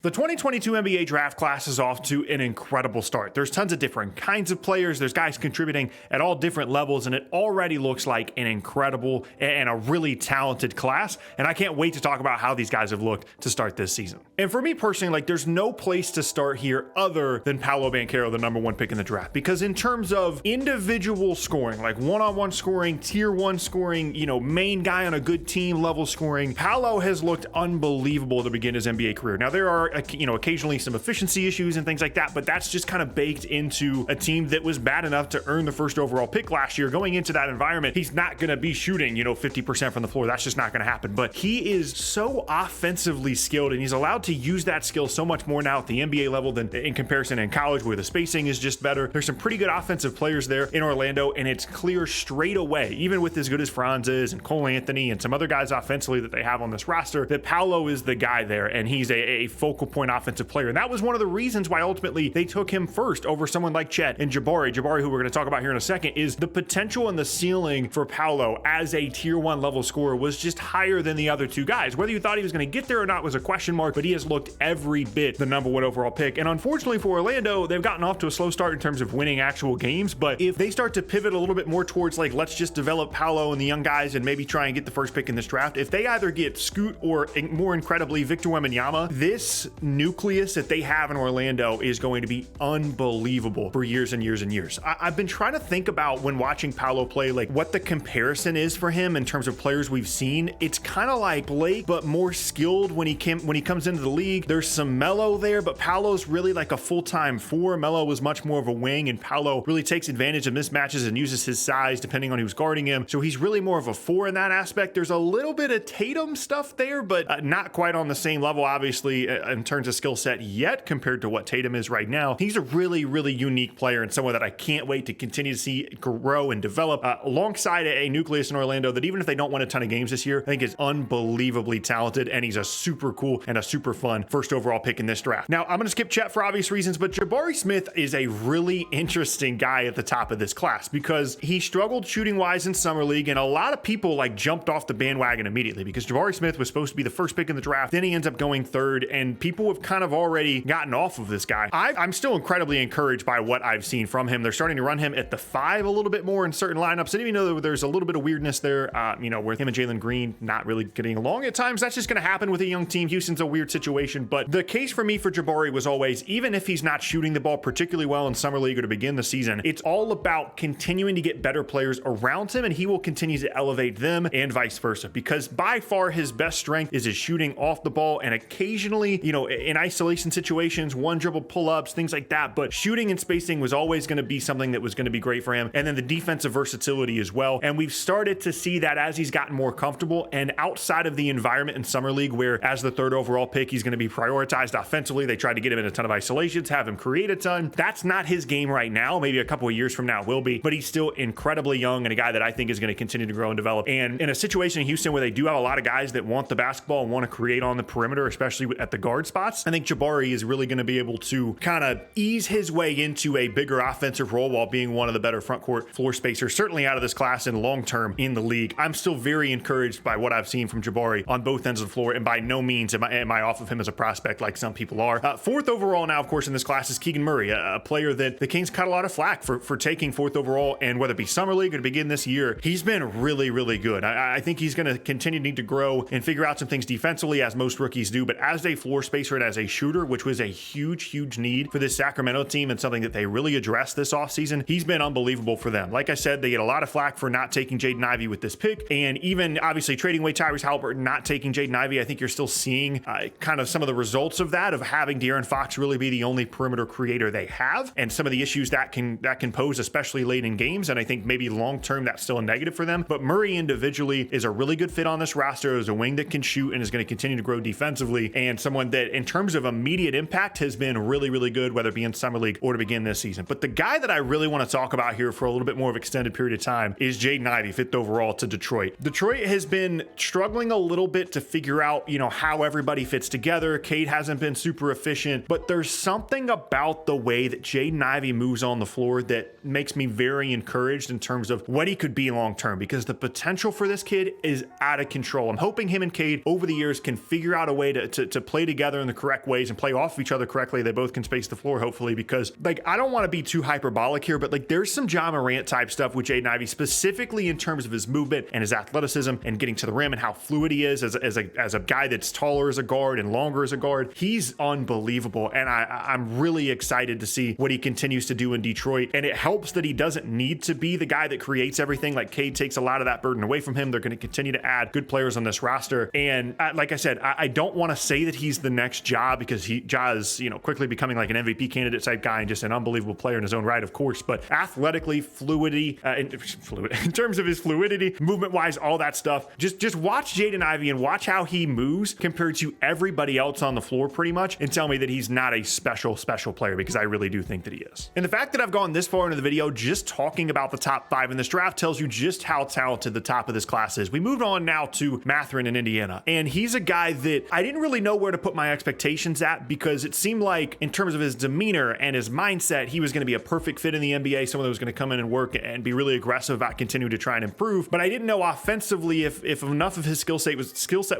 The 2022 NBA draft class is off to an incredible start. There's tons of different kinds of players. There's guys contributing at all different levels, and it already looks like an incredible and a really talented class. And I can't wait to talk about how these guys have looked to start this season. And for me personally, like, there's no place to start here other than Paolo Banchero, the #1 pick in the draft. Because in terms of individual scoring, like one-on-one scoring, tier 1 scoring, main guy on a good team level scoring, Paolo has looked unbelievable to begin his NBA career. Now, there are occasionally some efficiency issues and things like that, but that's just kind of baked into a team that was bad enough to earn the first overall pick last year. Going into that environment, he's not going to be shooting 50% from the floor. That's just not going to happen. But he is so offensively skilled, and he's allowed to use that skill so much more now at the NBA level than in comparison in college, where the spacing is just better. There's some pretty good offensive players there in Orlando, and it's clear straight away, even with as good as Franz is and Cole Anthony and some other guys offensively that they have on this roster, that Paolo is the guy there, and he's a focal point offensive player. And that was one of the reasons why ultimately they took him first over someone like Chet and Jabari, who we're going to talk about here in a second. Is the potential and the ceiling for Paolo as a tier 1 level scorer was just higher than the other two guys. Whether you thought he was going to get there or not was a question mark, but he has looked every bit the #1 overall pick. And unfortunately for Orlando, they've gotten off to a slow start in terms of winning actual games. But if they start to pivot a little bit more towards, like, let's just develop Paolo and the young guys and maybe try and get the first pick in this draft, if they either get Scoot or, more incredibly, Victor Wembanyama, this nucleus that they have in Orlando is going to be unbelievable for years and years and years. I've been trying to think about, when watching Paolo play, like, what the comparison is for him in terms of players we've seen. It's kind of like Blake, but more skilled when he comes into the league. There's some Melo there, but Paolo's really like a full-time 4. Melo was much more of a wing, and Paolo really takes advantage of mismatches and uses his size depending on who's guarding him. So he's really more of a 4 in that aspect. There's a little bit of Tatum stuff there, but not quite on the same level, obviously, in terms of skill set yet compared to what Tatum is right now. He's a really, really unique player, and someone that I can't wait to continue to see grow and develop alongside a nucleus in Orlando that, even if they don't win a ton of games this year, I think is unbelievably talented, and he's a super cool and a super fun first overall pick in this draft. Now, I'm going to skip Chet for obvious reasons, but Jabari Smith is a really interesting guy at the top of this class because he struggled shooting wise in summer league, and a lot of people jumped off the bandwagon immediately because Jabari Smith was supposed to be the first pick in the draft. Then he ends up going 3rd, and people have kind of already gotten off of this guy. I'm still incredibly encouraged by what I've seen from him. They're starting to run him at the 5 a little bit more in certain lineups. And even though there's a little bit of weirdness there, with him and Jalen Green not really getting along at times, that's just going to happen with a young team. Houston's a weird situation. But the case for me for Jabari was always, even if he's not shooting the ball particularly well in summer league or to begin the season, it's all about continuing to get better players around him, and he will continue to elevate them and vice versa, because by far his best strength is his shooting off the ball, and occasionally, in isolation situations, one dribble pull-ups, things like that. But shooting and spacing was always going to be something that was going to be great for him. And then the defensive versatility as well. And we've started to see that as he's gotten more comfortable and outside of the environment in summer league, where as the 3rd overall pick, he's going to be prioritized offensively. They tried to get him in a ton of isolations, have him create a ton. That's not his game right now. Maybe a couple of years from now will be, but he's still incredibly young and a guy that I think is going to continue to grow and develop. And in a situation in Houston where they do have a lot of guys that want the basketball and want to create on the perimeter, especially at the guard spots, I think Jabari is really going to be able to kind of ease his way into a bigger offensive role while being one of the better front court floor spacers, certainly out of this class and long term in the league. I'm still very encouraged by what I've seen from Jabari on both ends of the floor, and by no means am I off of him as a prospect like some people are. 4th overall now, of course, in this class is Keegan Murray, a player that the Kings cut a lot of flack for taking 4th overall, and whether it be summer league or to begin this year, he's been really, really good. I think he's going to continue to need to grow and figure out some things defensively, as most rookies do, but as a floor spacer and as a shooter, which was a huge need for this Sacramento team and something that they really addressed this offseason, he's been unbelievable for them. Like I said, they get a lot of flack for not taking Jaden Ivey with this pick, and even obviously trading away Tyrese Haliburton, not taking Jaden Ivey. I think you're still seeing kind of some of the results of that, of having De'Aaron Fox really be the only perimeter creator they have, and some of the issues that can pose, especially late in games. And I think maybe long term that's still a negative for them. But Murray individually is a really good fit on this roster as a wing that can shoot and is going to continue to grow defensively, and someone that in terms of immediate impact has been really, really good, whether it be in summer league or to begin this season. But the guy that I really want to talk about here for a little bit more of extended period of time is Jaden Ivey, 5th overall to Detroit. Detroit has been struggling a little bit to figure out, how everybody fits together. Cade hasn't been super efficient, but there's something about the way that Jaden Ivey moves on the floor that makes me very encouraged in terms of what he could be long term, because the potential for this kid is out of control. I'm hoping him and Cade over the years can figure out a way to play together together in the correct ways and play off of each other correctly, they both can space the floor, hopefully, because like, I don't want to be too hyperbolic here, but like there's some Ja Morant type stuff with Jaden Ivey, specifically in terms of his movement and his athleticism and getting to the rim and how fluid he is as a guy that's taller as a guard and longer as a guard. He's unbelievable. And I'm really excited to see what he continues to do in Detroit. And it helps that he doesn't need to be the guy that creates everything. Like Cade takes a lot of that burden away from him. They're going to continue to add good players on this roster. And like I said, I don't want to say that he's the next Ja, because Ja is, quickly becoming like an MVP candidate type guy and just an unbelievable player in his own right, of course. But athletically, fluidity, in terms of his fluidity, movement wise, all that stuff, just watch Jaden Ivey and watch how he moves compared to everybody else on the floor pretty much, and tell me that he's not a special player, because I really do think that he is. And the fact that I've gone this far into the video just talking about the top 5 in this draft tells you just how talented the top of this class is. We moved on now to Mathurin in Indiana, and he's a guy that I didn't really know where to put my expectations at, because it seemed like in terms of his demeanor and his mindset, he was going to be a perfect fit in the NBA, someone that was going to come in and work and be really aggressive about continuing to try and improve. But I didn't know offensively if enough of his skill set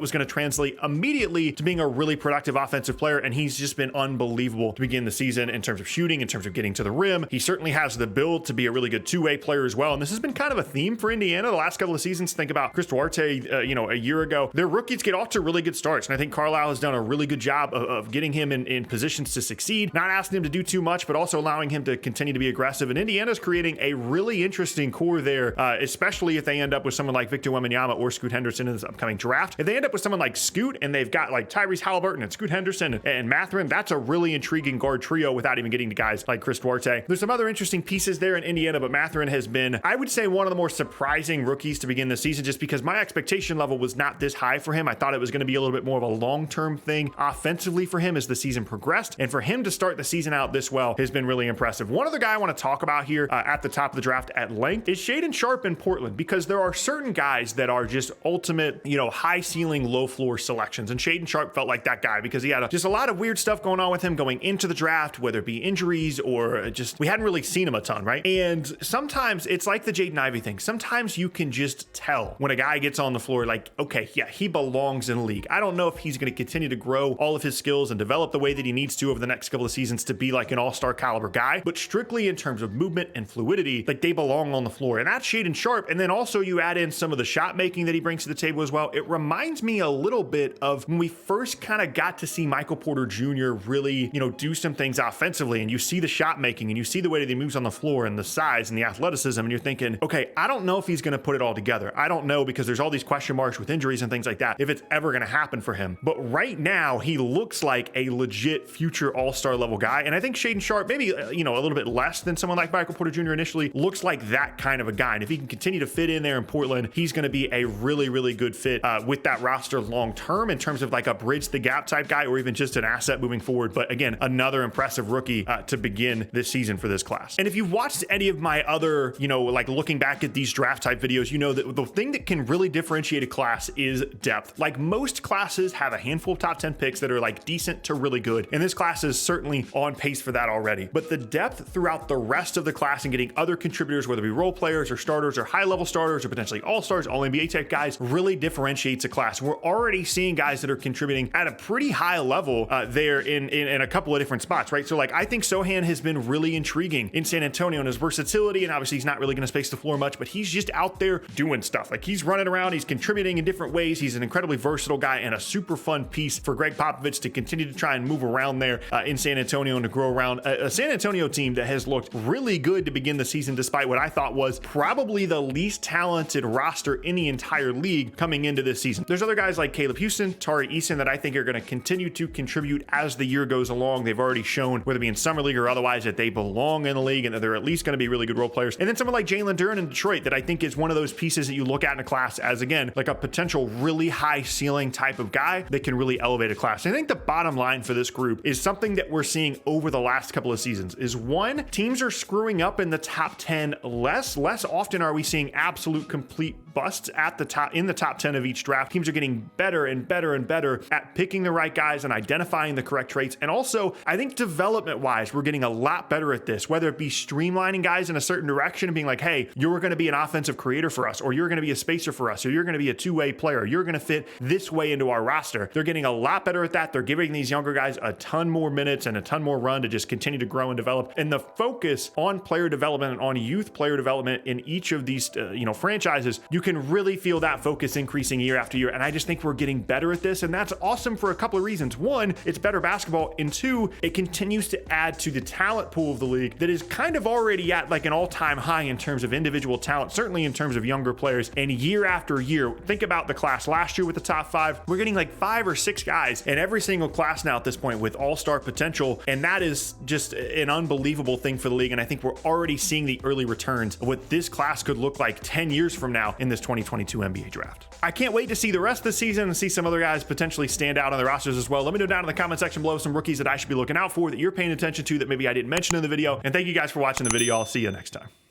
was going to translate immediately to being a really productive offensive player, and he's just been unbelievable to begin the season in terms of shooting, in terms of getting to the rim. He certainly has the build to be a really good two-way player as well, and this has been kind of a theme for Indiana the last couple of seasons. Think about Chris Duarte, a year ago. Their rookies get off to really good starts, and I think Carlisle has done a really good job of getting him in positions to succeed, not asking him to do too much, but also allowing him to continue to be aggressive. And Indiana's creating a really interesting core there, especially if they end up with someone like Victor Wembanyama or Scoot Henderson in this upcoming draft. If they end up with someone like Scoot and they've got like Tyrese Halliburton and Scoot Henderson and Mathurin, that's a really intriguing guard trio without even getting to guys like Chris Duarte. There's some other interesting pieces there in Indiana, but Mathurin has been, I would say, one of the more surprising rookies to begin the season, just because my expectation level was not this high for him. I thought it was going to be a little bit more of a long-term thing offensively for him as the season progressed, and for him to start the season out this well has been really impressive. One other guy I want to talk about here at the top of the draft at length is Shaedon Sharpe in Portland, because there are certain guys that are just ultimate, high ceiling, low floor selections, and Shaedon Sharpe felt like that guy because he had just a lot of weird stuff going on with him going into the draft, whether it be injuries or just we hadn't really seen him a ton, right? And sometimes it's like the Jaden Ivey thing. Sometimes you can just tell when a guy gets on the floor, like, okay, yeah, he belongs in the league. I don't know if he's going to continue to grow all of his skills and develop the way that he needs to over the next couple of seasons to be like an all-star caliber guy, but strictly in terms of movement and fluidity, like they belong on the floor. And that's Shaedon Sharpe. And then also you add in some of the shot making that he brings to the table as well. It reminds me a little bit of when we first kind of got to see Michael Porter Jr. really, do some things offensively, and you see the shot making and you see the way that he moves on the floor and the size and the athleticism, and you're thinking, okay, I don't know if he's going to put it all together. I don't know, because there's all these question marks with injuries and things like that, if it's ever going to happen for him. But right now he looks like a legit future all-star level guy. And I think Shaedon Sharpe, maybe, a little bit less than someone like Michael Porter Jr. initially, looks like that kind of a guy. And if he can continue to fit in there in Portland, he's going to be a really, really good fit with that roster long term in terms of like a bridge the gap type guy, or even just an asset moving forward. But again, another impressive rookie to begin this season for this class. And if you've watched any of my other, like looking back at these draft type videos, you know that the thing that can really differentiate a class is depth. Like most classes have a handful of top 10 picks that are like decent to really good, and this class is certainly on pace for that already. But the depth throughout the rest of the class and getting other contributors, whether it be role players or starters or high-level starters or potentially all-stars, all-NBA type guys, really differentiates a class. We're already seeing guys that are contributing at a pretty high level there in a couple of different spots, right? So like I think Sochan has been really intriguing in San Antonio, and his versatility, and obviously he's not really going to space the floor much, but he's just out there doing stuff. Like he's running around, he's contributing in different ways. He's an incredibly versatile guy and a super fun piece for Greg Popovich to continue to try and move around there in San Antonio and to grow around a San Antonio team that has looked really good to begin the season, despite what I thought was probably the least talented roster in the entire league coming into this season. There's other guys like Caleb Houston, Tari Eason that I think are going to continue to contribute as the year goes along. They've already shown, whether it be in summer league or otherwise, that they belong in the league and that they're at least going to be really good role players. And then someone like Jalen Duren in Detroit that I think is one of those pieces that you look at in a class as, again, like a potential really high ceiling type of guy that can really elevate a class. And I think the bottom line for this group is something that we're seeing over the last couple of seasons is, one, teams are screwing up in the top 10 less often are we seeing absolute complete busts at the top, in the top 10 of each draft. Teams are getting better and better and better at picking the right guys and identifying the correct traits. And also, I think development wise, we're getting a lot better at this, whether it be streamlining guys in a certain direction and being like, hey, you're going to be an offensive creator for us, or you're going to be a spacer for us, or you're going to be a two-way player. You're going to fit this way into our roster. They're getting a lot better at that. They're giving these younger guys a ton more minutes and a ton more run to just continue to grow and develop. And the focus on player development and on youth player development in each of these, franchises, you can really feel that focus increasing year after year. And I just think we're getting better at this. And that's awesome for a couple of reasons. One, it's better basketball. And two, it continues to add to the talent pool of the league that is kind of already at like an all-time high in terms of individual talent, certainly in terms of younger players. And year after year, think about the class last year with the top 5. We're getting like 5 or 6 guys in every single class now at this point with all-star potential. And that is just an unbelievable thing for the league. And I think we're already seeing the early returns of what this class could look like 10 years from now in this 2022 NBA draft. I can't wait to see the rest of the season and see some other guys potentially stand out on the rosters as well. Let me know down in the comment section below some rookies that I should be looking out for, that you're paying attention to, that maybe I didn't mention in the video. And thank you guys for watching the video. I'll see you next time.